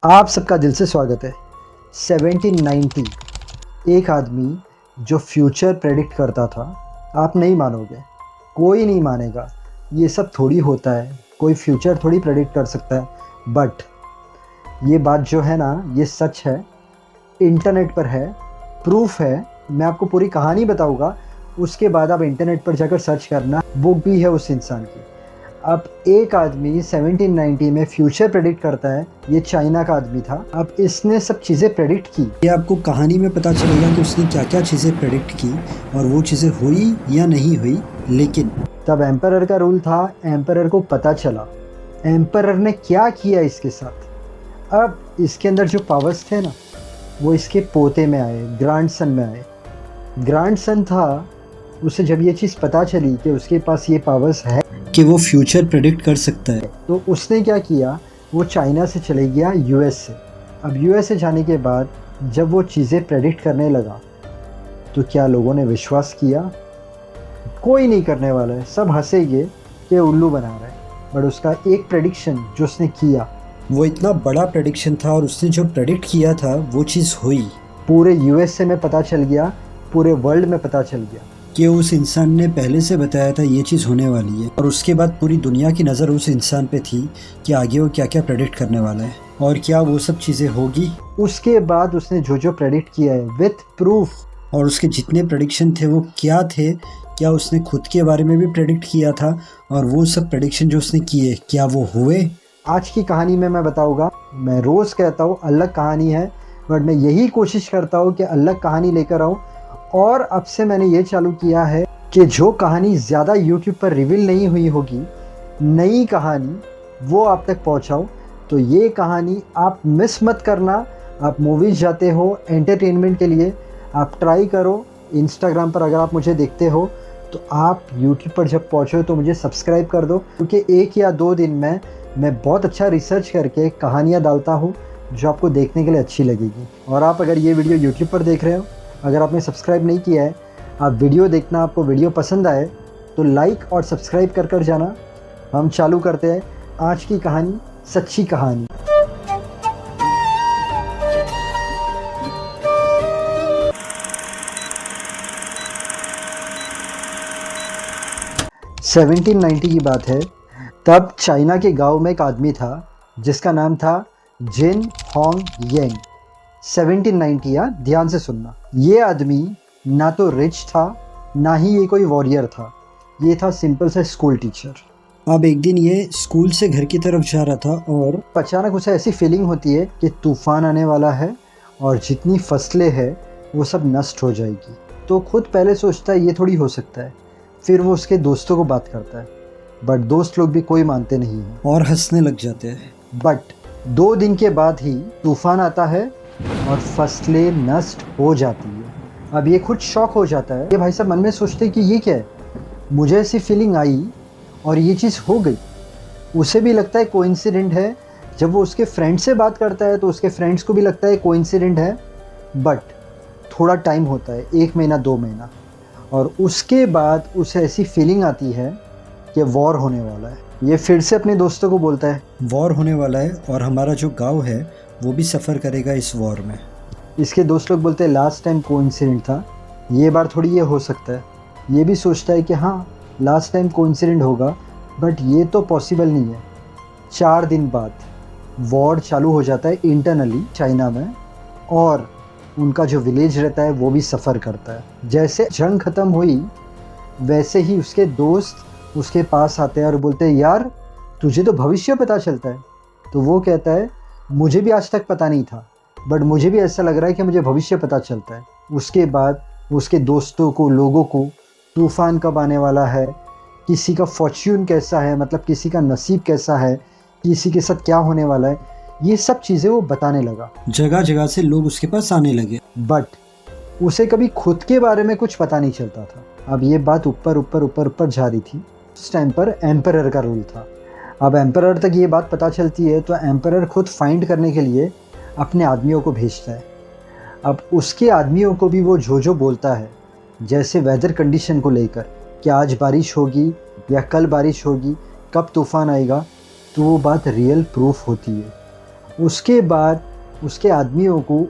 आप सबका दिल से स्वागत है। 1790 एक आदमी जो फ्यूचर प्रेडिक्ट करता था। आप नहीं मानोगे, कोई नहीं मानेगा। ये सब थोड़ी होता है, कोई फ्यूचर थोड़ी प्रेडिक्ट कर सकता है। बट ये बात जो है ना, ये सच है, इंटरनेट पर है, प्रूफ है। मैं आपको पूरी कहानी बताऊंगा, उसके बाद आप इंटरनेट पर जाकर सर्च करना। बुक भी है उस इंसान की। अब एक आदमी 1790 में फ्यूचर प्रेडिक्ट करता है। ये चाइना का आदमी था। अब इसने सब चीज़ें प्रेडिक्ट की। ये आपको कहानी में पता चलेगा कि उसने क्या क्या चीज़ें प्रेडिक्ट की और वो चीज़ें हुई या नहीं हुई। लेकिन तब एम्परर का रूल था। एम्परर को पता चला एम्परर ने क्या किया इसके साथ। अब इसके अंदर जो पावर्स थे ना, वो इसके पोते में आए, ग्रैंडसन में आए। ग्रैंडसन था, उसे जब ये चीज़ पता चली कि उसके पास ये पावर्स है कि वो फ्यूचर प्रेडिक्ट कर सकता है, तो उसने क्या किया, वो चाइना से चले गया यूएस से। अब यूएस से जाने के बाद जब वो चीज़ें प्रेडिक्ट करने लगा तो क्या लोगों ने विश्वास किया? कोई नहीं करने वाला है, सब हंसेंगे कि उल्लू बना रहा है। बट उसका एक प्रेडिक्शन जो उसने किया, वो इतना बड़ा प्रेडिक्शन था और उसने जो प्रेडिक्ट किया था वो चीज़ हुई। पूरे यूएसए में पता चल गया, पूरे वर्ल्ड में पता चल गया कि उस इंसान ने पहले से बताया था ये चीज़ होने वाली है। और उसके बाद पूरी दुनिया की नज़र उस इंसान पे थी कि आगे वो क्या क्या प्रेडिक्ट करने वाला है और क्या वो सब चीज़ें होगी। उसके बाद उसने जो जो प्रेडिक्ट किया है विथ प्रूफ, और उसके जितने प्रेडिक्शन थे वो क्या थे, क्या उसने खुद के बारे में भी प्रेडिक्ट किया था और वो सब प्रेडिक्शन जो उसने किए क्या वो हुए। आज की कहानी में मैं बताऊंगा। मैं रोज़ कहता हूँ अलग कहानी है, बट मैं यही कोशिश करता हूँ कि अलग कहानी लेकर आऊँ। और अब से मैंने ये चालू किया है कि जो कहानी ज़्यादा यूट्यूब पर रिवील नहीं हुई होगी, नई कहानी, वो आप तक पहुँचाऊँ। तो ये कहानी आप मिस मत करना। आप मूवीज़ जाते हो एंटरटेनमेंट के लिए, आप ट्राई करो। इंस्टाग्राम पर अगर आप मुझे देखते हो तो आप यूट्यूब पर जब पहुँचो तो मुझे सब्सक्राइब कर दो, क्योंकि 1 या 2 दिन में मैं बहुत अच्छा रिसर्च करके कहानियाँ डालता हूँ जो आपको देखने के लिए अच्छी लगेगी। और आप अगर ये वीडियो यूट्यूब पर देख रहे हो, अगर आपने सब्सक्राइब नहीं किया है, आप वीडियो देखना, आपको वीडियो पसंद आए तो लाइक और सब्सक्राइब कर कर जाना। हम चालू करते हैं आज की कहानी, सच्ची कहानी। सेवनटीन 1990 की बात है। तब चाइना के गांव में एक आदमी था जिसका नाम था जिन होंग येंग। 1790, या ध्यान से सुनना। ये आदमी ना तो रिच था, ना ही ये कोई वॉरियर था। ये था सिंपल सा स्कूल टीचर। अब एक दिन ये स्कूल से घर की तरफ जा रहा था और अचानक उसे ऐसी फीलिंग होती है कि तूफान आने वाला है और जितनी फसलें हैं वो सब नष्ट हो जाएगी। तो खुद पहले सोचता है ये थोड़ी हो सकता है। फिर वो उसके दोस्तों को बात करता है, बट दोस्त लोग भी कोई मानते नहीं हैं और हंसने लग जाते हैं। बट 2 दिन के बाद ही तूफान आता है और फसलें नष्ट हो जाती है। अब ये खुद शॉक हो जाता है। ये भाई साहब मन में सोचते हैं कि ये क्या है, मुझे ऐसी फीलिंग आई और ये चीज़ हो गई। उसे भी लगता है कोइंसिडेंट है। जब वो उसके फ्रेंड से बात करता है तो उसके फ्रेंड्स को भी लगता है कोइंसिडेंट है। बट थोड़ा टाइम होता है, 1 महीना 2 महीना, और उसके बाद उसे ऐसी फीलिंग आती है कि वॉर होने वाला है। ये फिर से अपने दोस्तों को बोलता है वॉर होने वाला है और हमारा जो गांव है वो भी सफ़र करेगा इस वॉर में। इसके दोस्त लोग बोलते हैं लास्ट टाइम कोइंसिडेंट था, ये बार थोड़ी ये हो सकता है। ये भी सोचता है कि हाँ लास्ट टाइम कोइंसिडेंट होगा, बट ये तो पॉसिबल नहीं है। 4 दिन बाद वॉर चालू हो जाता है इंटरनली चाइना में, और उनका जो विलेज रहता है वो भी सफ़र करता है। जैसे जंग ख़त्म हुई वैसे ही उसके दोस्त उसके पास आते हैं और बोलते हैं यार तुझे तो भविष्य पता चलता है। तो वो कहता है मुझे भी आज तक पता नहीं था, बट मुझे भी ऐसा लग रहा है कि मुझे भविष्य पता चलता है। उसके बाद उसके दोस्तों को, लोगों को, तूफ़ान कब आने वाला है, किसी का फॉर्च्यून कैसा है, मतलब किसी का नसीब कैसा है, किसी के साथ क्या होने वाला है, ये सब चीज़ें वो बताने लगा। जगह जगह से लोग उसके पास आने लगे। बट उसे कभी खुद के बारे में कुछ पता नहीं चलता था। अब ये बात ऊपर ऊपर ऊपर ऊपर जा रही थी। उस टाइम पर एम्परर का रूल था। अब एम्परर तक ये बात पता चलती है तो एम्परर खुद फाइंड करने के लिए अपने आदमियों को भेजता है। अब उसके आदमियों को भी वो जो बोलता है, जैसे वेदर कंडीशन को लेकर कि आज बारिश होगी या कल बारिश होगी, कब तूफ़ान आएगा, तो वो बात रियल प्रूफ होती है। उसके बाद उसके आदमियों को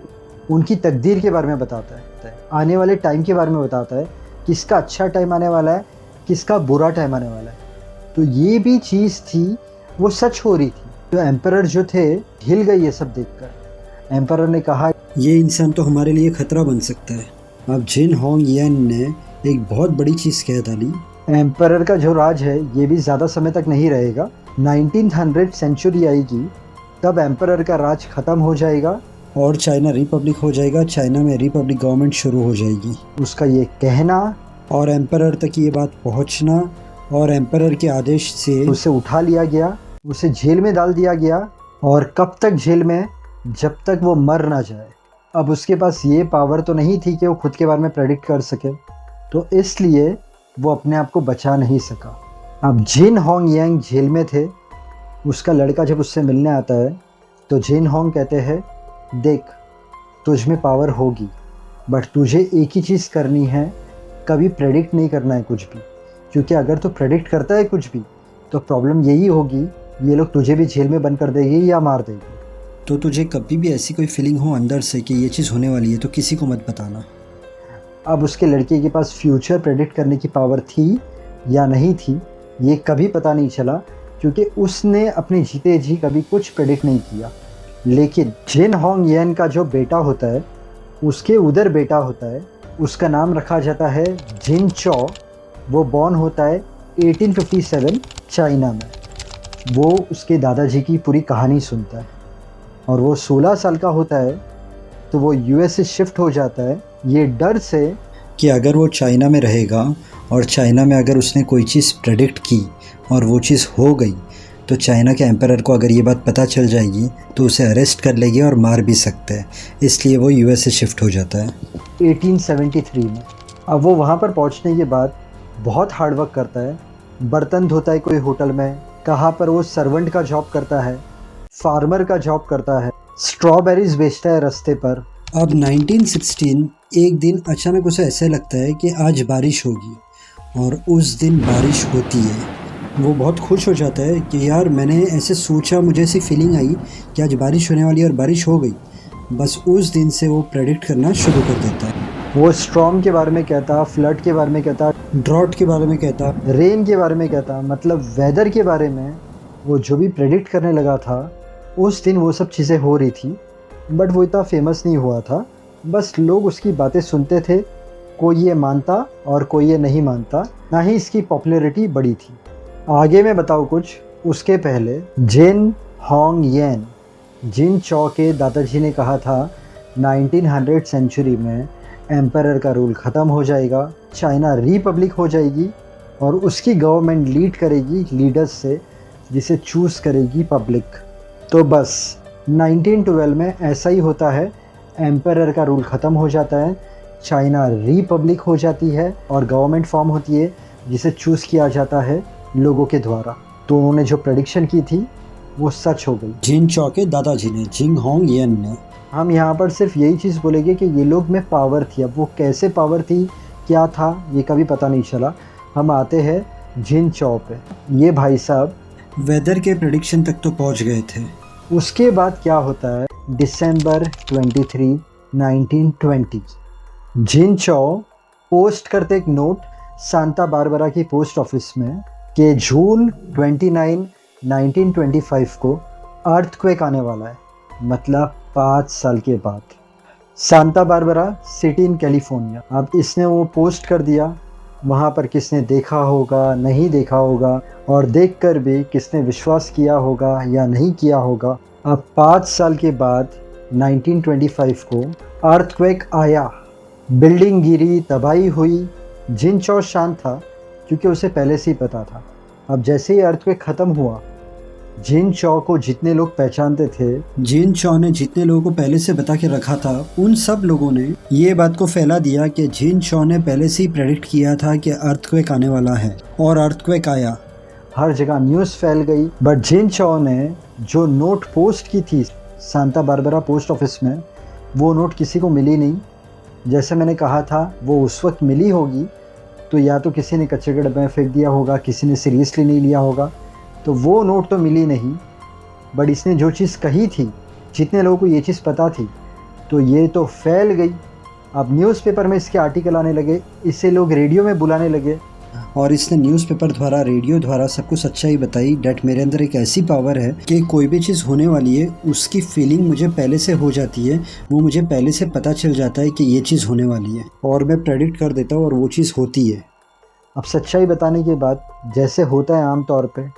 उनकी तकदीर के बारे में बताता है, आने वाले टाइम के बारे में बताता है, किसका अच्छा टाइम आने वाला है, किसका बुरा टाइम आने वाला है। तो ये भी चीज़ थी, वो सच हो रही थी। तो एम्परर जो थे हिल गए ये सब देखकर। एम्परर ने कहा, ये इंसान तो हमारे लिए खतरा बन सकता है। अब जिन होंग येन ने एक बहुत बड़ी चीज़ कह डाली। एम्परर का जो राज है ये भी ज़्यादा समय तक नहीं रहेगा। 1900 सेंचुरी आएगी, तब एम्परर का राज ख़त्म हो जाएगा और चाइना रिपब्लिक हो जाएगा। चाइना में रिपब्लिक गवर्नमेंट शुरू हो जाएगी। उसका ये कहना और एम्परर तक ये बात पहुंचना और एम्परर के आदेश से उसे उठा लिया गया, उसे जेल में डाल दिया गया। और कब तक जेल में? जब तक वो मर ना जाए। अब उसके पास ये पावर तो नहीं थी कि वो खुद के बारे में प्रेडिक्ट कर सके, तो इसलिए वो अपने आप को बचा नहीं सका। अब जिन होंग यांग जेल में थे। उसका लड़का जब उससे मिलने आता है तो जिन होंग कहते हैं, देख तुझ में पावर होगी, बट तुझे एक ही चीज़ करनी है, कभी प्रेडिक्ट नहीं करना है कुछ भी, क्योंकि अगर तू प्रेडिक्ट करता है कुछ भी तो प्रॉब्लम यही होगी, ये लोग तुझे भी जेल में बंद कर देंगे या मार देंगे। तो तुझे कभी भी ऐसी कोई फीलिंग हो अंदर से कि ये चीज़ होने वाली है तो किसी को मत बताना। अब उसके लड़के के पास फ्यूचर प्रेडिक्ट करने की पावर थी या नहीं थी ये कभी पता नहीं चला, क्योंकि उसने अपने जीते जी कभी कुछ प्रेडिक्ट नहीं किया। लेकिन जिन होंग येन का जो बेटा होता है, उसके उधर बेटा होता है, उसका नाम रखा जाता है जिन चौ। वो बॉर्न होता है 1857 चाइना में। वो उसके दादाजी की पूरी कहानी सुनता है और वो 16 साल का होता है तो वो यूएस से शिफ्ट हो जाता है, ये डर से कि अगर वो चाइना में रहेगा और चाइना में अगर उसने कोई चीज़ प्रेडिक्ट की और वो चीज़ हो गई तो चाइना के एम्परर को अगर ये बात पता चल जाएगी तो उसे अरेस्ट कर लेगी और मार भी सकते हैं। इसलिए वो यूएस से शिफ्ट हो जाता है 1873 में। अब वो वहाँ पर पहुँचने के बाद बहुत हार्डवर्क करता है, बर्तन धोता है कोई होटल में, कहाँ पर वो सर्वेंट का जॉब करता है, फार्मर का जॉब करता है, स्ट्रॉबेरीज बेचता है रास्ते पर। अब 1916 एक दिन अचानक उसे ऐसे लगता है कि आज बारिश होगी और उस दिन बारिश होती है। वो बहुत खुश हो जाता है कि यार मैंने ऐसे सोचा, मुझे ऐसी फीलिंग आई कि आज बारिश होने वाली है और बारिश हो गई। बस उस दिन से वो प्रेडिक्ट करना शुरू कर देता है। वो स्ट्रॉम के बारे में कहता, फ्लड के बारे में कहता, ड्रॉट के बारे में कहता, रेन के बारे में कहता, मतलब वेदर के बारे में वो जो भी प्रेडिक्ट करने लगा था उस दिन वो सब चीज़ें हो रही थी। बट वो इतना फेमस नहीं हुआ था, बस लोग उसकी बातें सुनते थे, कोई ये मानता और कोई ये नहीं मानता, ना ही इसकी पॉपुलैरिटी बड़ी थी। आगे मैं बताऊँ कुछ, उसके पहले जिन होंग येन, जिन चौ के दादाजी ने कहा था 1900 सेंचुरी में एम्परर का रूल ख़त्म हो जाएगा, चाइना रिपब्लिक हो जाएगी और उसकी गवर्नमेंट लीड करेगी लीडर्स से, जिसे चूज़ करेगी पब्लिक। तो बस 1912 में ऐसा ही होता है, एम्परर का रूल ख़त्म हो जाता है, चाइना रिपब्लिक हो जाती है और गवर्नमेंट फॉर्म होती है जिसे चूज़ किया जाता है लोगों के द्वारा। तो उन्होंने जो प्रेडिक्शन की थी वो सच हो गई। जिन चौ के दादाजी ने, जिन होंग येन ने। हम यहाँ पर सिर्फ यही चीज़ बोलेंगे कि ये लोग में पावर थी। अब वो कैसे पावर थी, क्या था, ये कभी पता नहीं चला। हम आते हैं जिन चौ पे। ये भाई साहब वेदर के प्रेडिक्शन तक तो पहुंच गए थे। उसके बाद क्या होता है, दिसंबर 23, 1920 जिन चौ पोस्ट करते एक नोट सांता बारबरा की पोस्ट ऑफिस में कि जून 29, 1925 को अर्थक्वेक आने वाला है, मतलब 5 साल के बाद। Santa Barbara city in California. अब इसने वो पोस्ट कर दिया, वहाँ पर किसने देखा होगा, नहीं देखा होगा, और देखकर भी किसने विश्वास किया होगा या नहीं किया होगा। अब 5 साल के बाद 1925 को अर्थक्वेक आया, बिल्डिंग गिरी, तबाही हुई। जिन चौ शांत था क्योंकि उसे पहले से ही पता था। अब जैसे ही अर्थक्वेक ख़त्म हुआ, जिन चौ को जितने लोग पहचानते थे, जिन चौ ने जितने लोगों को पहले से बता के रखा था, उन सब लोगों ने ये बात को फैला दिया कि जिन चौ ने पहले से ही प्रेडिक्ट किया था कि अर्थक्वेक आने वाला है, और अर्थक्वेक आया। हर जगह न्यूज़ फैल गई। बट जिन चौ ने जो नोट पोस्ट की थी सांता बारबरा पोस्ट ऑफिस में, वो नोट किसी को मिली नहीं। जैसे मैंने कहा था, वो उस वक्त मिली होगी तो या तो किसी ने कचरे के डब्बे में फेंक दिया होगा, किसी ने सीरियसली नहीं लिया होगा, तो वो नोट तो मिली नहीं। बट इसने जो चीज़ कही थी जितने लोगों को ये चीज़ पता थी तो ये तो फैल गई। अब न्यूज़पेपर में इसके आर्टिकल आने लगे, इससे लोग रेडियो में बुलाने लगे और इसने न्यूज़पेपर द्वारा, रेडियो द्वारा सबको सच्चाई बताई डैट मेरे अंदर एक ऐसी पावर है कि कोई भी चीज़ होने वाली है उसकी फीलिंग मुझे पहले से हो जाती है, वो मुझे पहले से पता चल जाता है कि ये चीज़ होने वाली है और मैं प्रेडिक्ट कर देता हूँ और वो चीज़ होती है। अब सच्चाई बताने के बाद जैसे होता है आम तौर पे,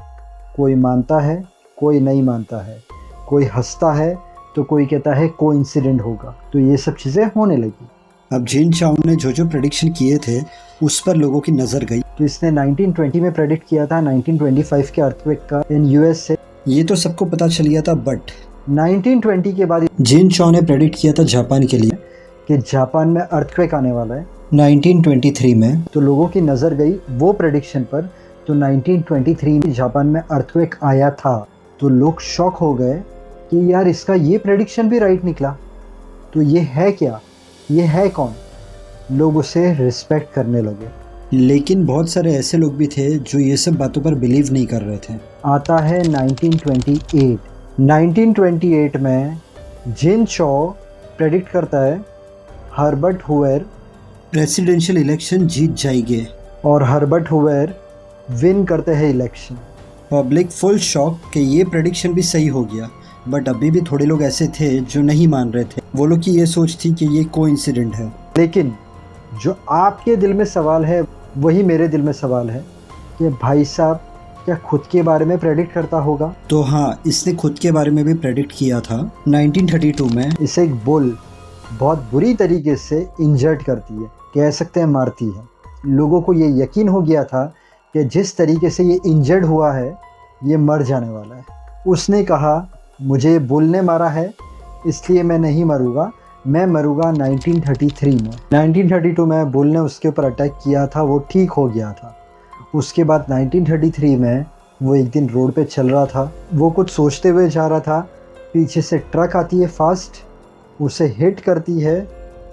कोई मानता है कोई नहीं मानता है, कोई हंसता है तो कोई कहता है कोइंसिडेंट होगा। तो ये सब चीज़ें होने लगी। अब जिन चाओ ने जो प्रेडिक्शन किए थे उस पर लोगों की नज़र गई। तो इसने 1920 में प्रेडिक्ट किया था 1925 के अर्थक्वेक का इन यूएस से, ये तो सबको पता चल गया था। बट 1920 के बाद जिन चाओ ने प्रेडिक्ट किया था जापान के लिए कि जापान में अर्थक्वेक आने वाला है 1923 में, तो लोगों की नज़र गई वो प्रेडिक्शन पर। तो 1923 में जापान में अर्थक्वेक आया था तो लोग शॉक हो गए कि यार इसका ये प्रेडिक्शन भी राइट निकला। तो ये है क्या, ये है कौन? लोग उसे रिस्पेक्ट करने लगे। लेकिन बहुत सारे ऐसे लोग भी थे जो ये सब बातों पर बिलीव नहीं कर रहे थे। आता है 1928 में जिन चौ प्रेडिक्ट करता है हर्बर्ट हुवर प्रेसिडेंशियल इलेक्शन जीत जाएंगे और हर्बर्ट हुवर विन करते हैं इलेक्शन। पब्लिक फुल शॉक कि ये प्रेडिक्शन भी सही हो गया। बट अभी भी थोड़े लोग ऐसे थे जो नहीं मान रहे थे, वो लोग की ये सोच थी कि ये कोइंसिडेंट है। लेकिन जो आपके दिल में सवाल है वही मेरे दिल में सवाल है कि भाई साहब क्या खुद के बारे में प्रेडिक्ट करता होगा? तो हाँ, इसने खुद के बारे में भी प्रेडिक्ट किया था 1932 में। इसे एक बुल बहुत बुरी तरीके से इंजर्ड करती है, कह सकते हैं मारती है। लोगों को ये यकीन हो गया था कि जिस तरीके से ये इंजर्ड हुआ है ये मर जाने वाला है। उसने कहा मुझे बुल ने मारा है इसलिए मैं नहीं मरूंगा, मैं मरूंगा 1933 में। 1932 में बुल ने उसके ऊपर अटैक किया था, वो ठीक हो गया था। उसके बाद 1933 में वो एक दिन रोड पे चल रहा था, वो कुछ सोचते हुए जा रहा था, पीछे से ट्रक आती है फास्ट, उसे हिट करती है,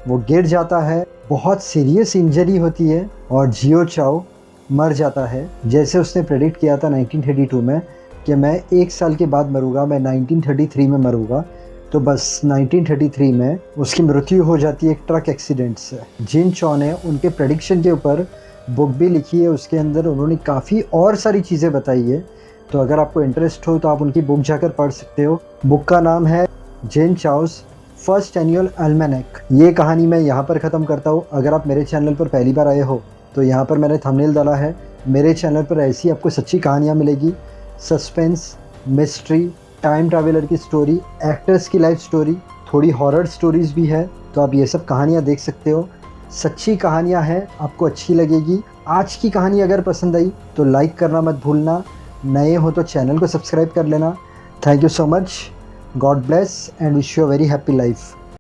वो गिर जाता है, बहुत सीरियस इंजरी होती है और जियो चाओ मर जाता है। जैसे उसने प्रेडिक्ट किया था 1932 में कि मैं 1 साल के बाद मरूंगा, मैं 1933 में मरूंगा, तो बस 1933 में उसकी मृत्यु हो जाती है एक ट्रक एक्सीडेंट से। जिन चौ ने उनके प्रेडिक्शन के ऊपर बुक भी लिखी है, उसके अंदर उन्होंने काफ़ी और सारी चीज़ें बताई है। तो अगर आपको इंटरेस्ट हो तो आप उनकी बुक जाकर पढ़ सकते हो। बुक का नाम है जिन चाओस फर्स्ट एनुअल अल्मेनेक। ये कहानी मैं यहाँ पर ख़त्म करता हूँ। अगर आप मेरे चैनल पर पहली बार आए हो तो यहाँ पर मैंने थंबनेल डाला है। मेरे चैनल पर ऐसी आपको सच्ची कहानियाँ मिलेगी, सस्पेंस, मिस्ट्री, टाइम ट्रैवलर की स्टोरी, एक्टर्स की लाइफ स्टोरी, थोड़ी हॉरर स्टोरीज़ भी है। तो आप ये सब कहानियाँ देख सकते हो। सच्ची कहानियाँ हैं, आपको अच्छी लगेगी। आज की कहानी अगर पसंद आई तो लाइक करना मत भूलना, नए हो तो चैनल को सब्सक्राइब कर लेना। Thank you so much, God bless and wish you a very happy life.